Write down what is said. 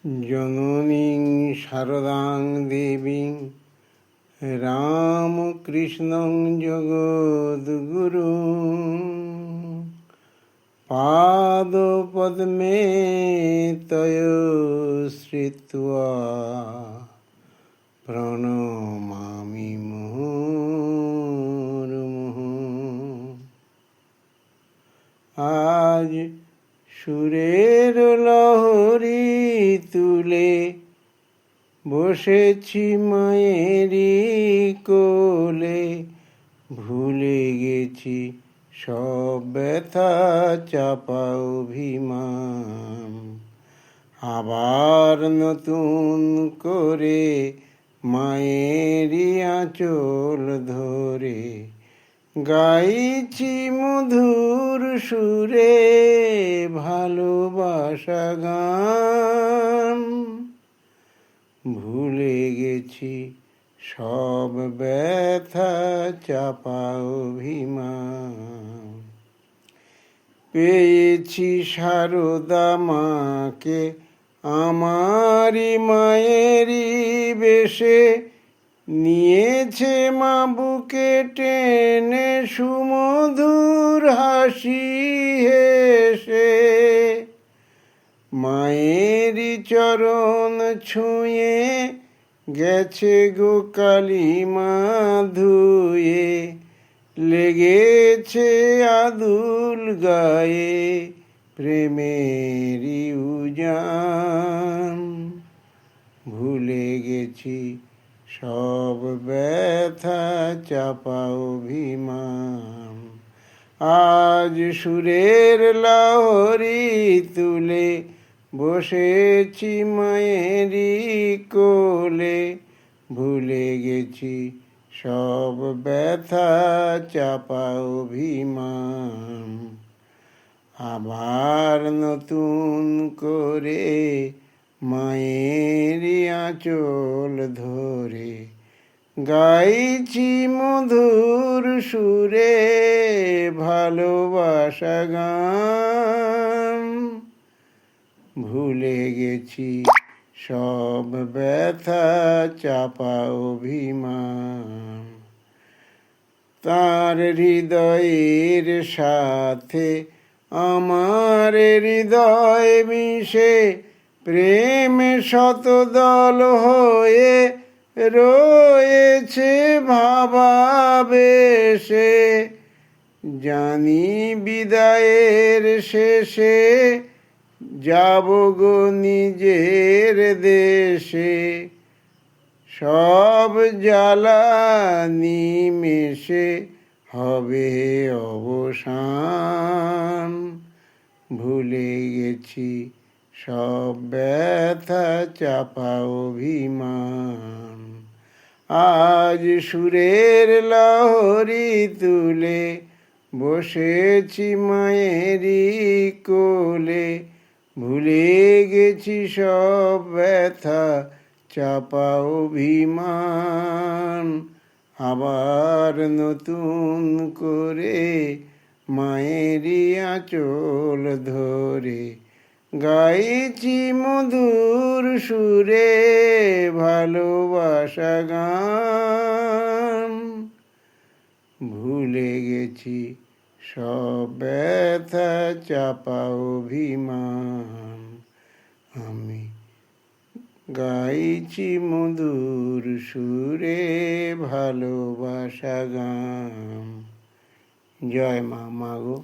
জননীং শারদাং দেবীং রামকৃষ্ণং জগদ্গুরুং পাদপদ্মে তয় শ্রিত্বা প্রণমামি মুহুর্মুহুঃ। আজ সুরের লহরী তুলে বসেছি মায়েরই কোলে, ভুলে গেছি সব ব্যথা চাপা অভিমান। আবার নতুন করে মায়েরই আঁচল ধরে গাইছি মধুর সুরে ভালোবাসা গান। ভুলে গেছি সব ব্যথা চাপা অভিমান। পেয়েছি সারদা মাকে আমারই মায়েরই বেশে, নিয়েছে মা বুকে টেনে সুমধুর হাসি হেসে। মায়েরই চরণ ছুঁয়ে গেছে গো কালী মা ধুয়ে, লেগেছে আদুল গায়ে প্রেমেরই উজান। ভুলে গেছি সব ব্যথা চাপা অভিমান। আজ সুরের লহরী তুলে বসেছি মায়েরই কোলে, ভুলে গেছি সব ব্যথা চাপা অভিমান। আবার নতুন করে মায়েরই আঁচল ধরে গাইছি মধুর সুরে ভালোবাসা গান। ভুলে গেছি সব ব্যথা চাপা অভিমান। তার হৃদয়ের সাথে আমার হৃদয় মিশে প্রেম শতদল হয়ে রয়েছে ভাবাবেশে। জানি বিদায়ের শেষে যাব গো নিজের দেশে, সব জ্বালা নিমেষে হবে অবসান। ভুলে গেছি সব ব্যথা চাপা অভিমান। আজ সুরের লহরী তুলে বসেছি মায়েরই কোলে, ভুলে গেছি সব ব্যথা চাপা অভিমান। আবার নতুন করে মায়েরই আঁচল ধরে গাইছি মধুর সুরে ভালোবাসা গান। ভুলে গেছি সব ব্যথা চাপা অভিমান। আমি গাইছি মধুর সুরে ভালোবাসা গান। জয় মা, মা গো।